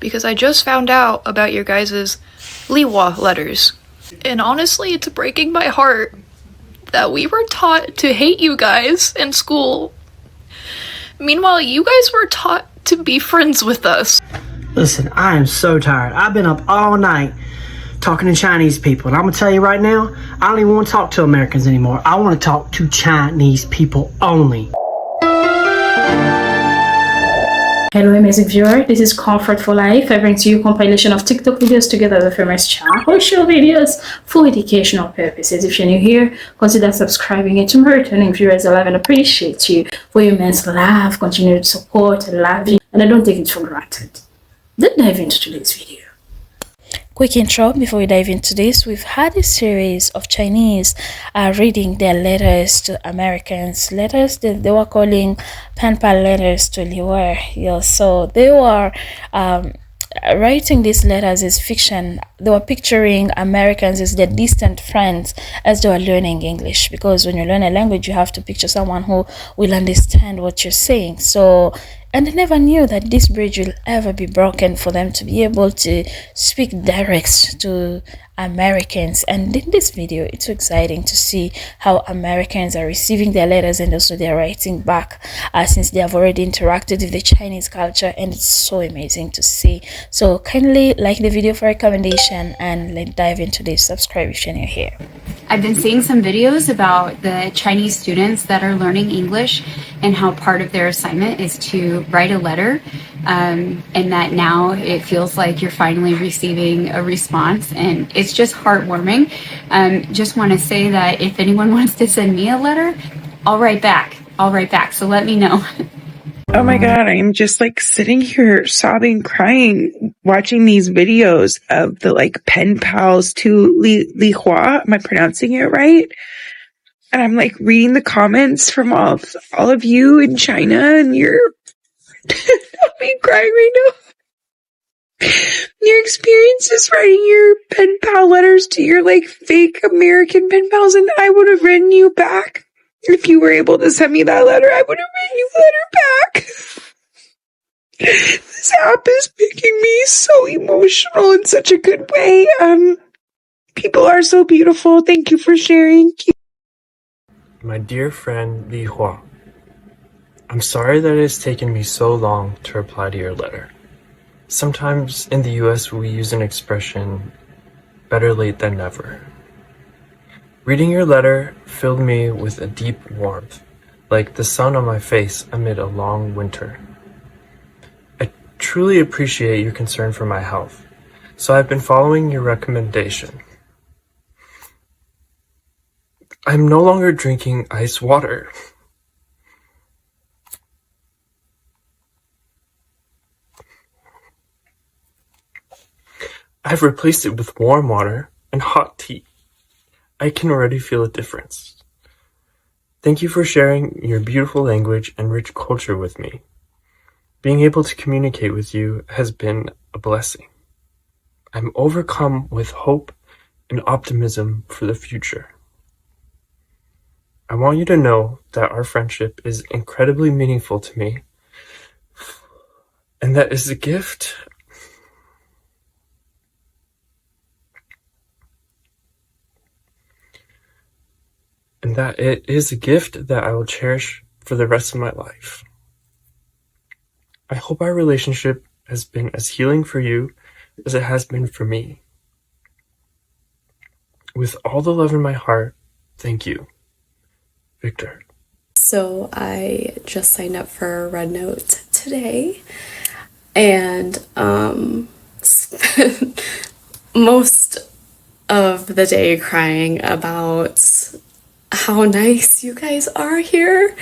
because I just found out about your guys' Huah letters. And honestly, it's breaking my heart that we were taught to hate you guys in school. Meanwhile, you guys were taught to be friends with us. Listen, I am so tired. I've been up all night talking to Chinese people, and I'm gonna tell you right now, I don't even want to talk to Americans anymore. I want to talk to Chinese people only. Hello amazing viewer, this is Comfort for Life. I bring to you a compilation of TikTok videos together with famous channel videos for educational purposes. If you're new here, consider subscribing, and to my returning viewers, I love and appreciate you for your immense love, continued support, and love you, and I don't take it for granted. Let's dive into today's video. Quick intro before we dive into this. We've had a series of Chinese reading their letters to Americans, letters that they were calling pen pal letters to Huah. Yeah, so they were writing these letters as fiction. They were picturing Americans as their distant friends as they were learning English, because when you learn a language you have to picture someone who will understand what you're saying. So, and they never knew that this bridge will ever be broken for them to be able to speak direct to Americans. And in this video, it's so exciting to see how Americans are receiving their letters and also they're writing back since they have already interacted with the Chinese culture, and it's so amazing to see. So kindly like the video for recommendation, and let's dive into this. Subscribe if you're new here. I've been seeing some videos about the Chinese students that are learning English and how part of their assignment is to write a letter, and that now it feels like you're finally receiving a response, and it's just heartwarming. Just want to say that if anyone wants to send me a letter, I'll write back. So let me know. Oh my God, I'm just like sitting here sobbing, crying, watching these videos of the like pen pals to Huah. Am I pronouncing it right? And I'm like reading the comments from all of you in China, and you're I'll be crying right now. Your experiences writing your pen pal letters to your like fake American pen pals, and I would have written you back. If you were able to send me that letter, I would have written you a letter back. This app is making me so emotional in such a good way. People are so beautiful. Thank you for sharing. My dear friend Huah, I'm sorry that it has taken me so long to reply to your letter. Sometimes in the US we use an expression, better late than never. Reading your letter filled me with a deep warmth, like the sun on my face amid a long winter. I truly appreciate your concern for my health, so I've been following your recommendation. I'm no longer drinking ice water. I've replaced it with warm water and hot tea. I can already feel a difference. Thank you for sharing your beautiful language and rich culture with me. Being able to communicate with you has been a blessing. I'm overcome with hope and optimism for the future. I want you to know that our friendship is incredibly meaningful to me, and that is a gift that I will cherish for the rest of my life. I hope our relationship has been as healing for you as it has been for me. With all the love in my heart, thank you. Victor. So I just signed up for Rednote today, and spent most of the day crying about how nice you guys are here,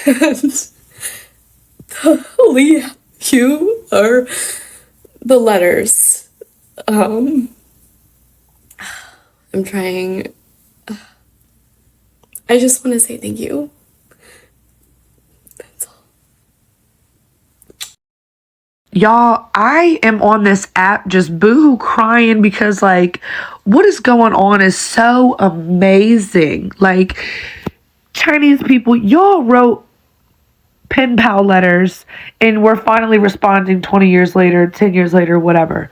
and you are the letters. I'm trying. I just want to say thank you. That's all. Y'all, I am on this app just boohoo crying because, like, what is going on is so amazing. Like, Chinese people, y'all wrote pen pal letters, and we're finally responding 20 years later, 10 years later, whatever.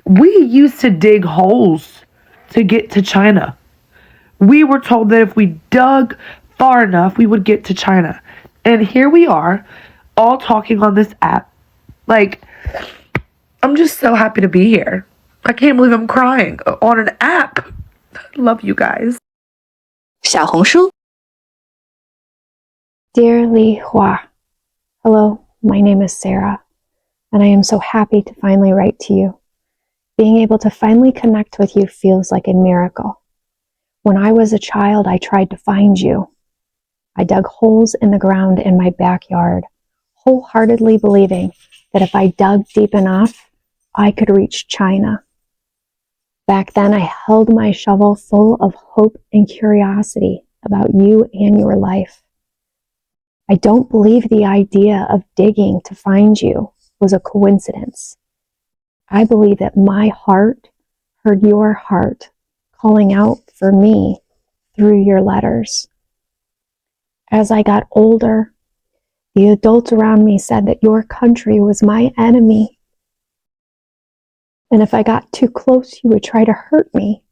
We used to dig holes to get to China. We were told that if we dug far enough, we would get to China. And here we are, all talking on this app. Like, I'm just so happy to be here. I can't believe I'm crying on an app. Love you guys. 小红书 Dear Huah, hello, my name is Sarah, and I am so happy to finally write to you. Being able to finally connect with you feels like a miracle. When I was a child, I tried to find you. I dug holes in the ground in my backyard, wholeheartedly believing that if I dug deep enough, I could reach China. Back then, I held my shovel full of hope and curiosity about you and your life. I don't believe the idea of digging to find you was a coincidence. I believe that my heart heard your heart calling out for me through your letters. As I got older, the adults around me said that your country was my enemy. And if I got too close, you would try to hurt me.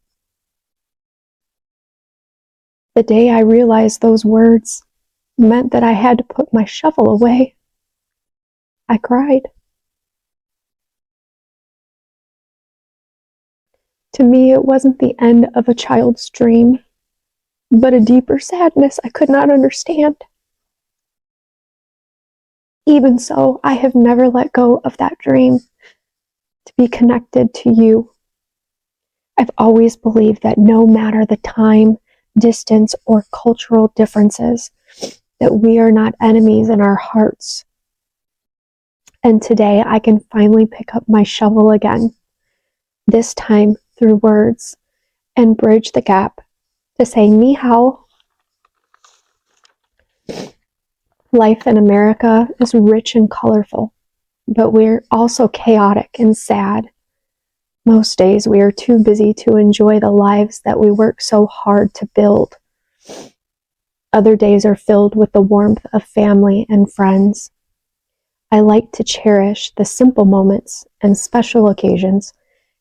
The day I realized those words meant that I had to put my shovel away, I cried. To me, it wasn't the end of a child's dream, but a deeper sadness I could not understand. Even so, I have never let go of that dream to be connected to you. I've always believed that no matter the time, distance, or cultural differences, that we are not enemies in our hearts. And today I can finally pick up my shovel again, this time through words, and bridge the gap to say ni hao. Life in America is rich and colorful, but we're also chaotic and sad. Most days we are too busy to enjoy the lives that we work so hard to build. Other days are filled with the warmth of family and friends. I like to cherish the simple moments and special occasions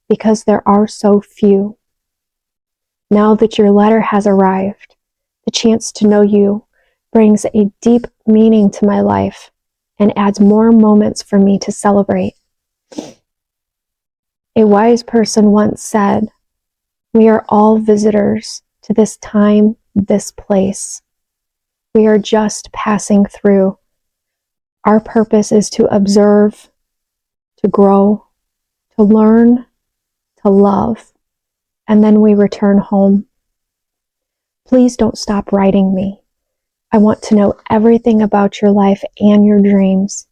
because there are so few. Now that your letter has arrived, the chance to know you brings a deep meaning to my life and adds more moments for me to celebrate. A wise person once said, "We are all visitors to this time, this place. We are just passing through. Our purpose is to observe, to grow, to learn, to love, and then we return home. Please don't stop writing me. I want to know everything about your life and your dreams.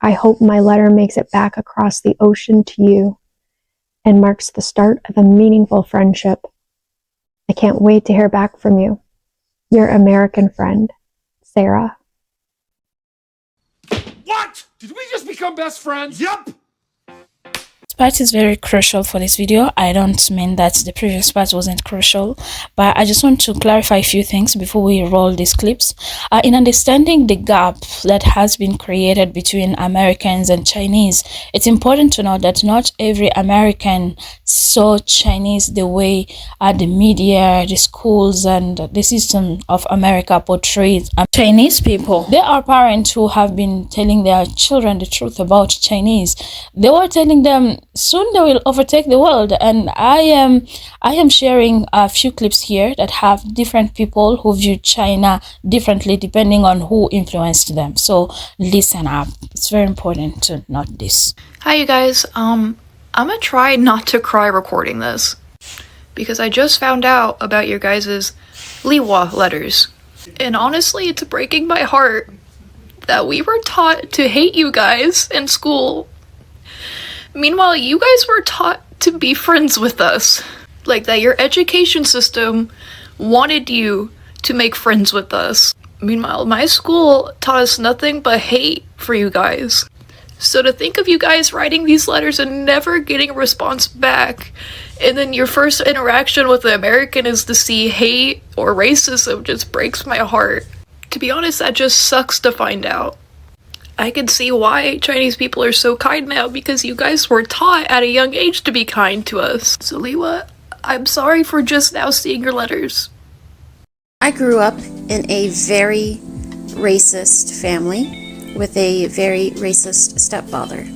I hope my letter makes it back across the ocean to you and marks the start of a meaningful friendship. I can't wait to hear back from you. Your American friend, Sarah." What? Did we just become best friends? Yep. This part is very crucial for this video. I don't mean that the previous part wasn't crucial, but I just want to clarify a few things before we roll these clips. In understanding the gap that has been created between Americans and Chinese, it's important to know that not every American saw Chinese the way the media, the schools, and the system of America portrays Chinese people. There are parents who have been telling their children the truth about Chinese. They were telling them soon they will overtake the world, and I am sharing a few clips here that have different people who view China differently depending on who influenced them. So listen up. It's very important to note this. Hi you guys, I'm gonna try not to cry recording this because I just found out about your guys' Huah letters. And honestly, it's breaking my heart that we were taught to hate you guys in school. Meanwhile, you guys were taught to be friends with us. Like that your education system wanted you to make friends with us. Meanwhile, my school taught us nothing but hate for you guys. So to think of you guys writing these letters and never getting a response back, and then your first interaction with an American is to see hate or racism, just breaks my heart. To be honest, that just sucks to find out. I can see why Chinese people are so kind now, because you guys were taught at a young age to be kind to us. So Liwa, I'm sorry for just now seeing your letters. I grew up in a very racist family with a very racist stepfather.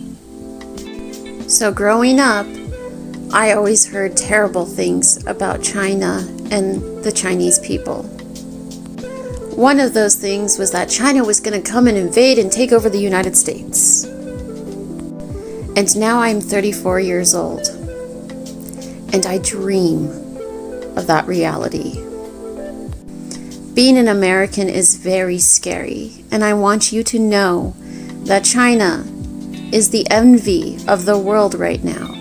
So growing up, I always heard terrible things about China and the Chinese people. One of those things was that China was going to come and invade and take over the United States. And now I'm 34 years old, and I dream of that reality. Being an American is very scary, and I want you to know that China is the envy of the world right now.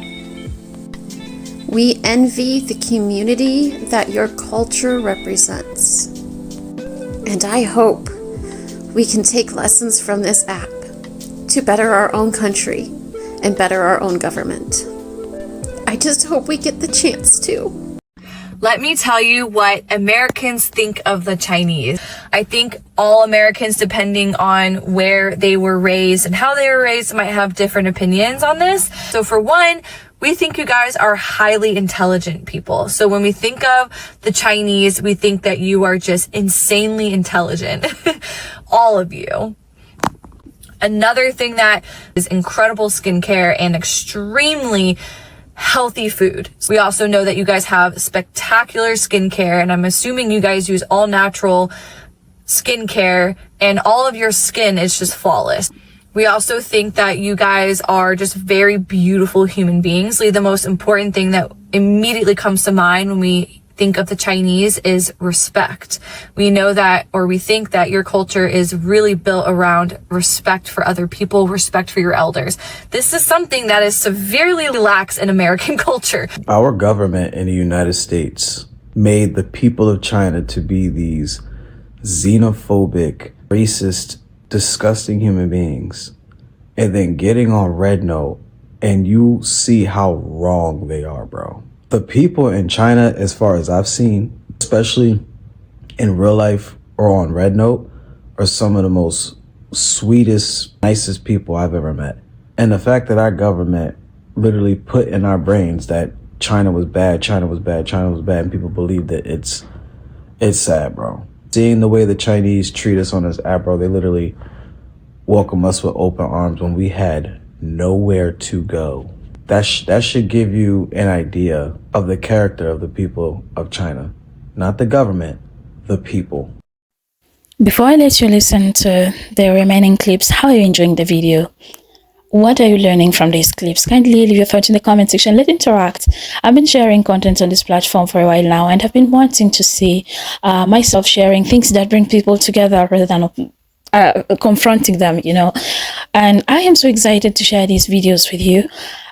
We envy the community that your culture represents. And I hope we can take lessons from this app to better our own country and better our own government. I just hope we get the chance to. Let me tell you what Americans think of the Chinese. I think all Americans, depending on where they were raised and how they were raised, might have different opinions on this. So for one, we think you guys are highly intelligent people. So when we think of the Chinese, we think that you are just insanely intelligent. All of you. Another thing that is incredible skincare and extremely healthy food. We also know that you guys have spectacular skincare, and I'm assuming you guys use all natural skincare and all of your skin is just flawless. We also think that you guys are just very beautiful human beings. The most important thing that immediately comes to mind when we think of the Chinese is respect. We know that, or we think that your culture is really built around respect for other people, respect for your elders. This is something that is severely lax in American culture. Our government in the United States made the people of China to be these xenophobic, racist, disgusting human beings, and then getting on Rednote and you see how wrong they are, bro. The people in China, as far as I've seen, especially in real life or on Rednote, are some of the most sweetest, nicest people I've ever met. And the fact that our government literally put in our brains that China was bad, China was bad, China was bad, and people believe that it's sad, bro. Seeing the way the Chinese treat us on this app, bro, they literally welcome us with open arms when we had nowhere to go. That should give you an idea of the character of the people of China. Not the government, the people. Before I let you listen to the remaining clips, how are you enjoying the video? What are you learning from these clips? Kindly leave your thoughts in the comment section. Let's interact. I've been sharing content on this platform for a while now, and I've been wanting to see myself sharing things that bring people together rather than confronting them, you know. And I am so excited to share these videos with you,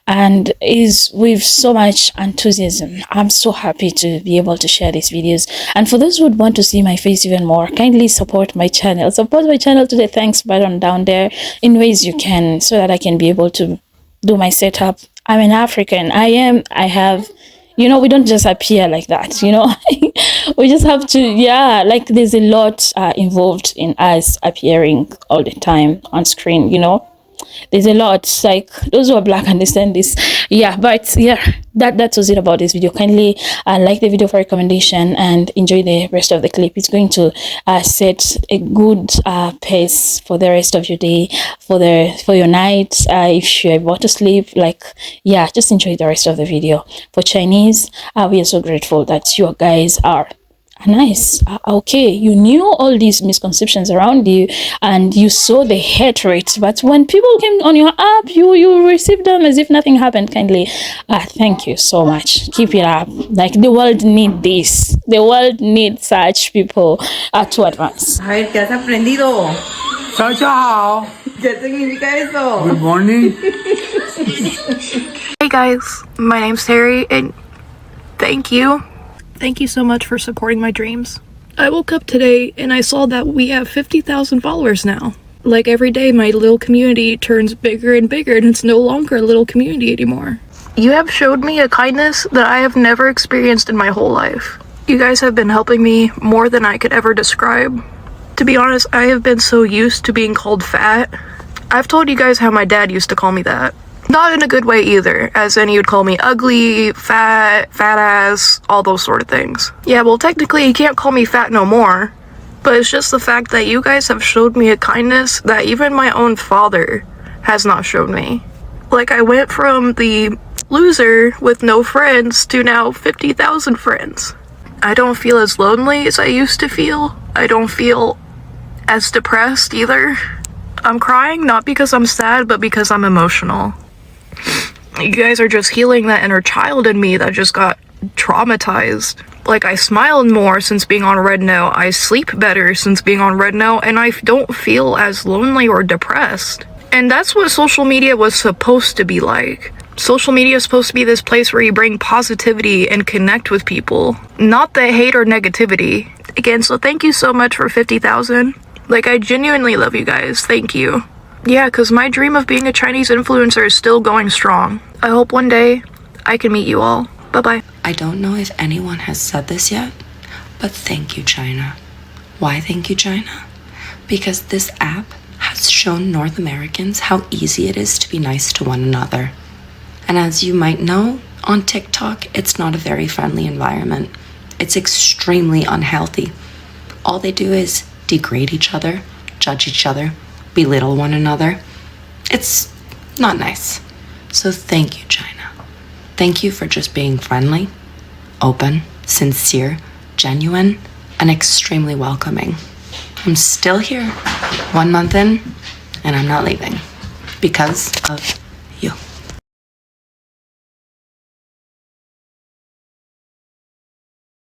and is with so much enthusiasm. I'm so happy to be able to share these videos. And for those who would want to see my face even more, kindly support my channel. Support my channel to the thanks button down there in ways you can, so that I can be able to do my setup. I'm an African. I have, you know, we don't just appear like that, you know. We just have to, yeah, like there's a lot involved in us appearing all the time on screen, you know. There's a lot, like those who are black understand this. Yeah, but yeah, that was it about this video. Kindly like the video for recommendation and enjoy the rest of the clip. It's going to set a good pace for the rest of your day, for your night. If you're about to sleep, like, yeah, just enjoy the rest of the video. For Chinese, we are so grateful that you guys are nice. Okay, you knew all these misconceptions around you and you saw the hate rate, but when people came on your app, you received them as if nothing happened. Kindly thank you so much. Keep it up. Like, the world needs this. The world needs such people to advance. A ver, ¿qué has aprendido? Chao, chao. ¿Qué significa eso? Good morning. Hey guys, my name's Terry, and thank you. Thank you so much for supporting my dreams. I woke up today and I saw that we have 50,000 followers now. Like, every day my little community turns bigger and bigger, and it's no longer a little community anymore. You have showed me a kindness that I have never experienced in my whole life. You guys have been helping me more than I could ever describe. To be honest, I have been so used to being called fat. I've told you guys how my dad used to call me that. Not in a good way either, as in he would call me ugly, fat ass, all those sort of things. Yeah, well technically he can't call me fat no more, but it's just the fact that you guys have showed me a kindness that even my own father has not shown me. Like, I went from the loser with no friends to now 50,000 friends. I don't feel as lonely as I used to feel. I don't feel as depressed either. I'm crying not because I'm sad, but because I'm emotional. You guys are just healing that inner child in me that just got traumatized. Like, I smiled more since being on Rednote, I sleep better since being on Rednote, and I don't feel as lonely or depressed. And that's what social media was supposed to be like. Social media is supposed to be this place where you bring positivity and connect with people, not the hate or negativity. Again, so thank you so much for 50,000. Like, I genuinely love you guys. Thank you. Yeah, because my dream of being a Chinese influencer is still going strong. I hope one day I can meet you all. Bye-bye. I don't know if anyone has said this yet, but thank you, China. Why thank you, China? Because this app has shown North Americans how easy it is to be nice to one another. And as you might know, on TikTok, it's not a very friendly environment. It's extremely unhealthy. All they do is degrade each other, judge each other, belittle one another. It's not nice. So thank you, China. Thank you for just being friendly, open, sincere, genuine, and extremely welcoming. I'm still here, 1 month in, and I'm not leaving because of